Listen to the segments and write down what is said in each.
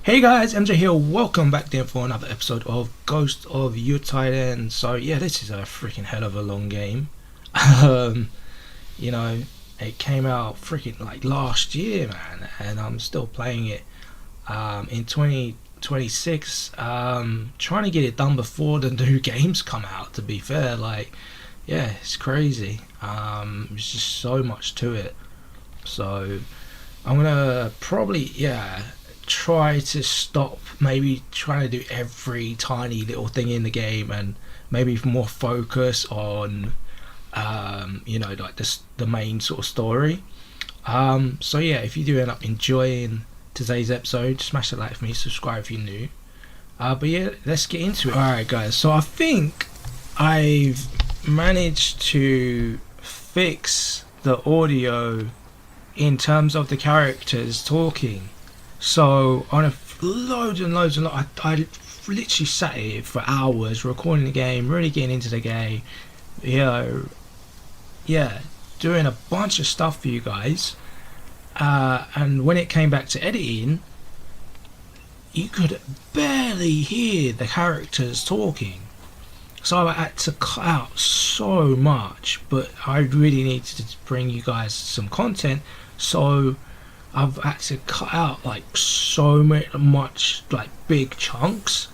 Hey guys, MJ here, welcome back then for another episode of Ghost of Yotei then. So yeah, this is a freaking hell of a long game. You know, it came out freaking like last year, man, and I'm still playing it in 2026, trying to get it done before the new games come out, to be fair. Like, yeah, it's crazy. There's just so much to it. So I'm gonna probably, try to stop maybe trying to do every tiny little thing in the game and maybe more focus on like the main sort of story. So yeah, if you do end up enjoying today's episode, smash the like for me, subscribe if you're new. But yeah, let's get into it. Alright guys, so I think I've managed to fix the audio in terms of the characters talking. So on loads and loads, I literally sat here for hours recording the game, really getting into the game, doing a bunch of stuff for you guys, and when it came back to editing, you could barely hear the characters talking. So I had to cut out so much, but I really needed to bring you guys some content, so I've had to cut out like so much like big chunks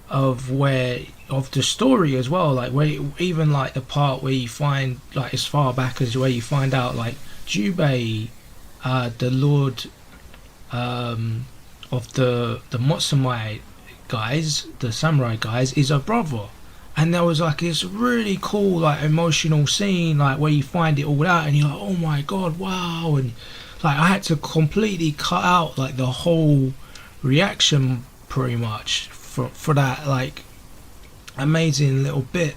of the story as well, like even like the part where you find, like as far back as where you find out like Jubei, the lord of the Motsumai guys, the samurai guys, is a brother. And there was like this really cool like emotional scene, like where you find it all out and you're like, oh my god, wow. And like I had to completely cut out like the whole reaction pretty much for that like amazing little bit.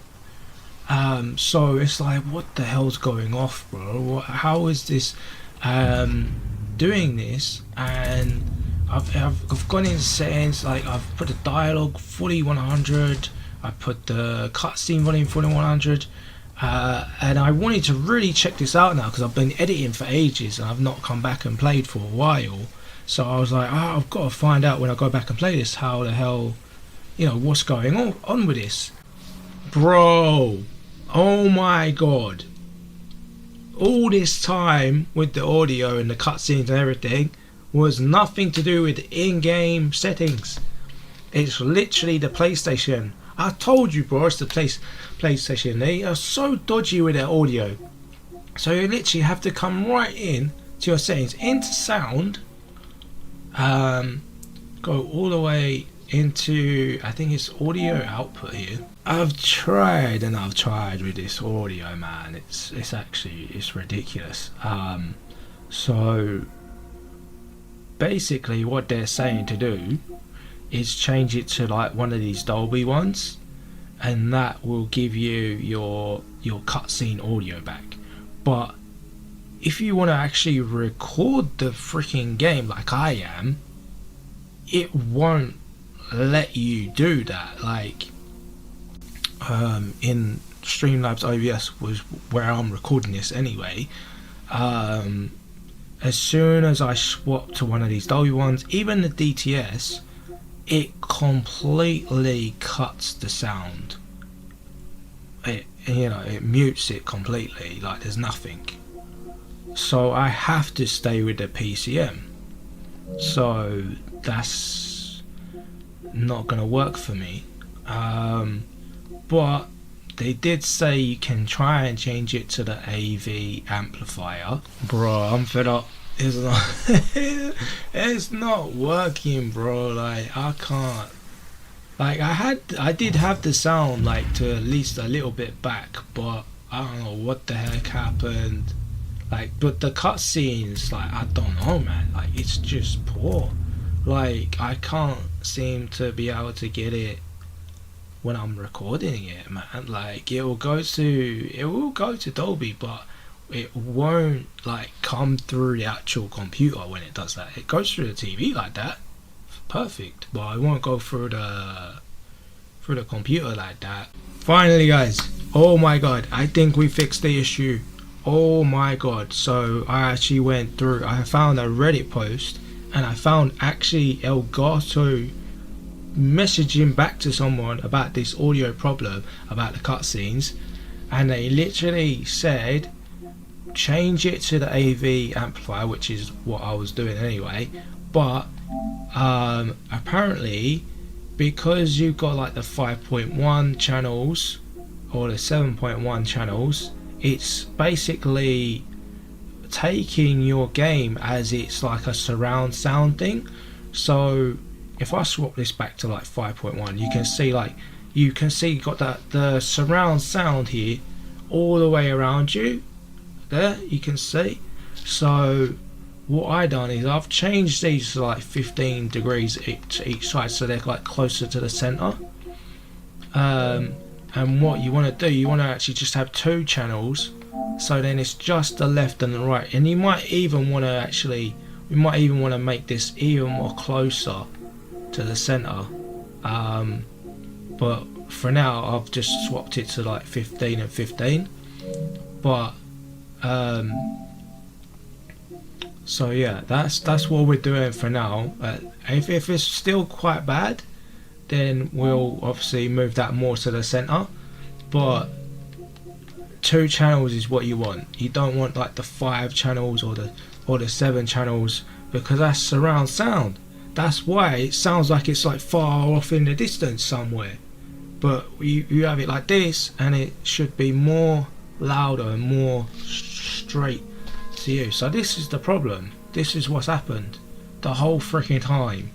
So it's like, what the hell's going off, bro? How is this doing this? And I've gone in settings, like I've put the dialogue fully 100, I put the cutscene volume fully 100. And I wanted to really check this out now because I've been editing for ages and I've not come back and played for a while. So I was like, I've got to find out when I go back and play this how the hell, what's going on with this. Bro, oh my god. All this time with the audio and the cutscenes and everything was nothing to do with in-game settings. It's literally the PlayStation. I told you, bro, it's the PlayStation. They are so dodgy with their audio. So you literally have to come right in to your settings, into sound, go all the way into, I think it's audio output here. I've tried with this audio, man. It's actually ridiculous. So basically what they're saying to do is change it to like one of these Dolby ones, and that will give you your cutscene audio back. But if you want to actually record the freaking game like I am, it won't let you do that. Like in Streamlabs OBS was where I'm recording this anyway. As soon as I swap to one of these Dolby ones, even the DTS, it completely cuts the sound. It mutes it completely, like there's nothing. So I have to stay with the PCM. So that's not gonna work for me. But they did say you can try and change it to the AV amplifier. Bro, I'm fed up. It's not working, bro. Like I can't. Like I did have the sound like to at least a little bit back, but I don't know what the heck happened. Like, but the cutscenes, like I don't know, man. Like it's just poor. Like I can't seem to be able to get it when I'm recording it, man. Like it will go to Dolby, but it won't like come through the actual computer when it does that. It goes through the TV like that, perfect, but it won't go through the computer like that. Finally guys, oh my god, I think we fixed the issue. Oh my god. So I actually went through, I found a Reddit post and I found actually Elgato messaging back to someone about this audio problem about the cutscenes, and they literally said change it to the AV amplifier, which is what I was doing anyway, but apparently because you've got like the 5.1 channels or the 7.1 channels, it's basically taking your game as it's like a surround sound thing. So if I swap this back to like 5.1, you can see you got the surround sound here all the way around you. There you can see. So what I done is I've changed these to like 15 degrees to each side, so they're like closer to the center. And what you want to do, you want to actually just have 2 channels, so then it's just the left and the right. And you might even want to make this even more closer to the center. But for now I've just swapped it to like 15 and 15. But so yeah, that's what we're doing for now. If it's still quite bad, then we'll obviously move that more to the center. But 2 channels is what you want. You don't want like the 5 channels or the 7 channels, because that's surround sound. That's why it sounds like it's like far off in the distance somewhere. But you have it like this, and it should be more louder and more straight to you. So this is the problem. This is what's happened the whole freaking time.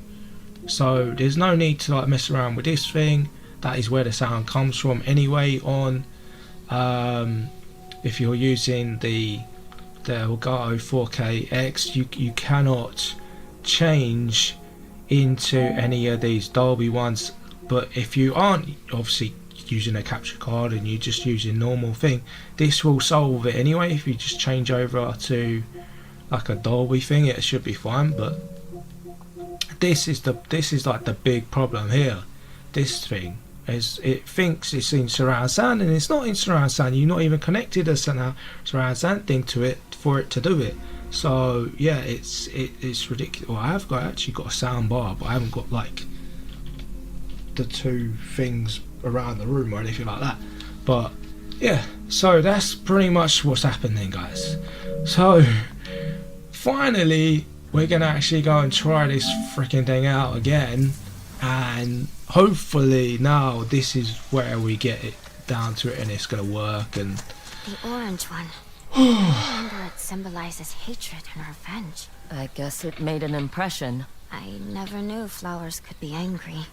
So there's no need to like mess around with this thing. That is where the sound comes from anyway. On if you're using the Elgato 4K-X, you cannot change into any of these Dolby ones. But if you aren't obviously using a capture card and you're just using normal thing, this will solve it anyway. If you just change over to like a Dolby thing, it should be fine. But this is like the big problem here. This thing is, it thinks it's in surround sound, and it's not in surround sound. You're not even connected a surround sound thing to it for it to do it. So yeah, it's ridiculous. Well, I've actually got a sound bar, but I haven't got like the 2 things around the room or anything like that. But yeah, so that's pretty much what's happening, guys. So finally we're gonna actually go and try this freaking thing out again, and hopefully now this is where we get it down to it and it's gonna work. And the orange one. I remember it symbolizes hatred and revenge. I guess it made an impression. I never knew flowers could be angry.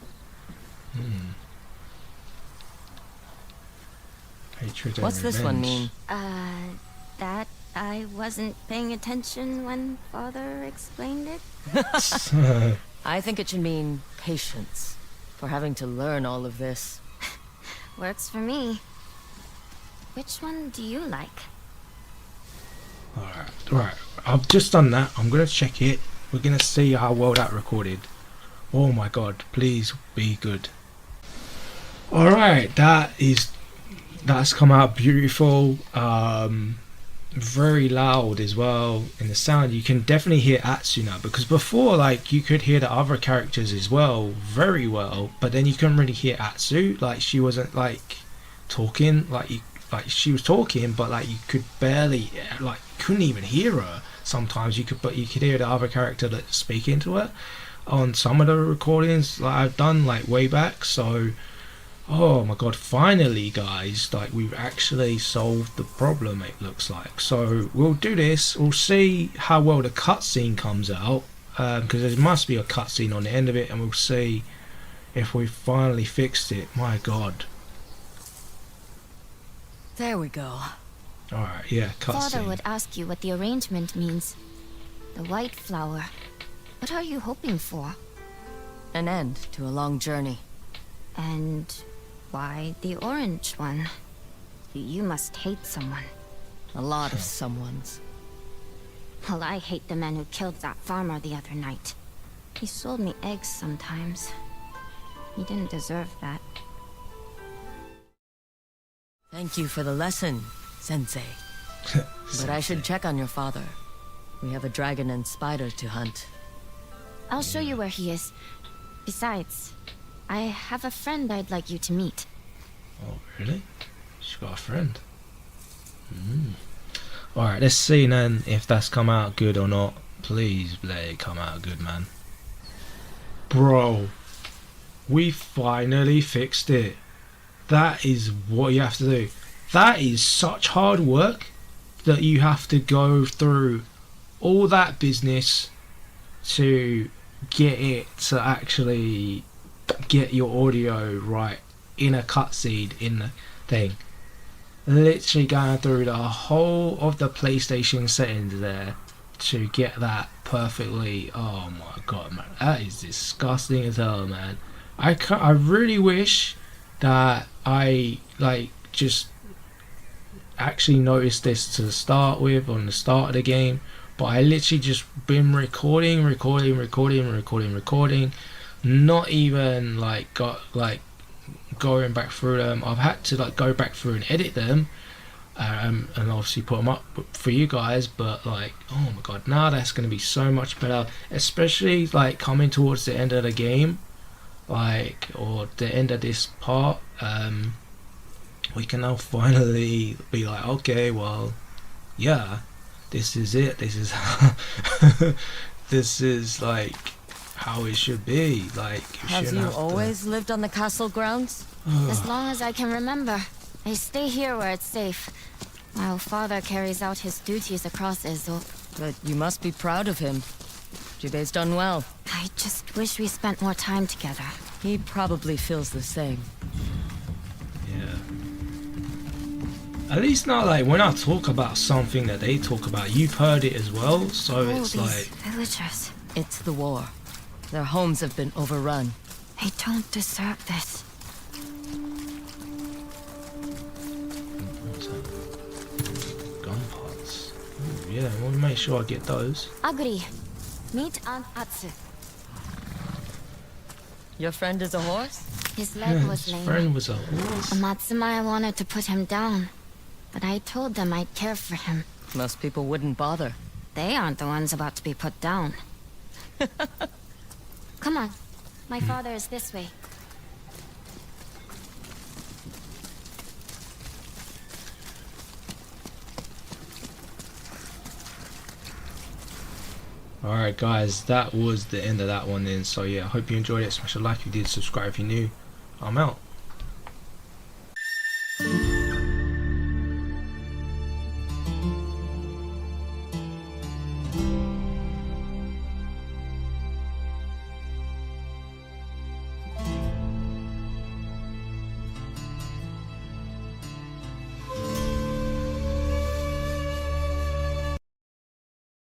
Hatred and What's this one mean? That I wasn't paying attention when Father explained it. I think it should mean patience for having to learn all of this. Works for me. Which one do you like? Alright, I've just done that. I'm gonna check it. We're gonna see how well that recorded. Oh my god, please be good. Alright, that's come out beautiful. Very loud as well in the sound. You can definitely hear Atsu now, because before like you could hear the other characters as well very well, but then you couldn't really hear Atsu. Like she wasn't like talking, like she was talking, but like you could barely, like couldn't even hear her sometimes. But you could hear the other character that's speaking to her on some of the recordings that I've done like way back. So oh my god, finally guys, like we've actually solved the problem, it looks like. So we'll do this, we'll see how well the cutscene comes out, because there must be a cutscene on the end of it, and we'll see if we finally fixed it. My god. There we go. Alright, yeah, cutscene. Father would ask you what the arrangement means. The white flower. What are you hoping for? An end to a long journey. And why the orange one? You must hate someone. A lot of someones. Well, I hate the man who killed that farmer the other night. He sold me eggs sometimes. He didn't deserve that. Thank you for the lesson, Sensei. But I should check on your father. We have a dragon and spider to hunt. I'll show you where he is. Besides, I have a friend I'd like you to meet. Oh, really? She's got a friend. Alright, let's see then if that's come out good or not. Please let it come out good, man. Bro, we finally fixed it. That is what you have to do. That is such hard work that you have to go through all that business to get it to actually get your audio right in a cutscene in the thing. Literally going through the whole of the PlayStation settings there to get that perfectly. Oh my god, man, that is disgusting as hell, man. I really wish that I just actually noticed this to start with on the start of the game, but I literally just been recording, not even going back through them. I've had to go back through and edit them, and obviously put them up for you guys, but oh my god, now that's going to be so much better, especially coming towards the end of the game, or the end of this part. We can now finally be okay, well, yeah, this is it, this is this is how it should be. Have you always lived on the castle grounds? As long as I can remember. I stay here where it's safe, while father carries out his duties across Ezo. But you must be proud of him. Jubei's done well. I just wish we spent more time together. He probably feels the same. Yeah. At least not when I talk about something that they talk about, you've heard it as well, so it's these villagers. It's the war. Their homes have been overrun. They don't deserve this. What's that? Gun parts. Ooh, yeah, I want to make sure I get those. Agree. Meet Aunt Atsu. Your friend is a horse? His leg was His lame. friend was a horse. Matsumaya wanted to put him down, but I told them I'd care for him. Most people wouldn't bother. They aren't the ones about to be put down. Come on. My father is this way. Alright guys, that was the end of that one then. So yeah, I hope you enjoyed it. Smash a like if you did, subscribe if you're new. I'm out.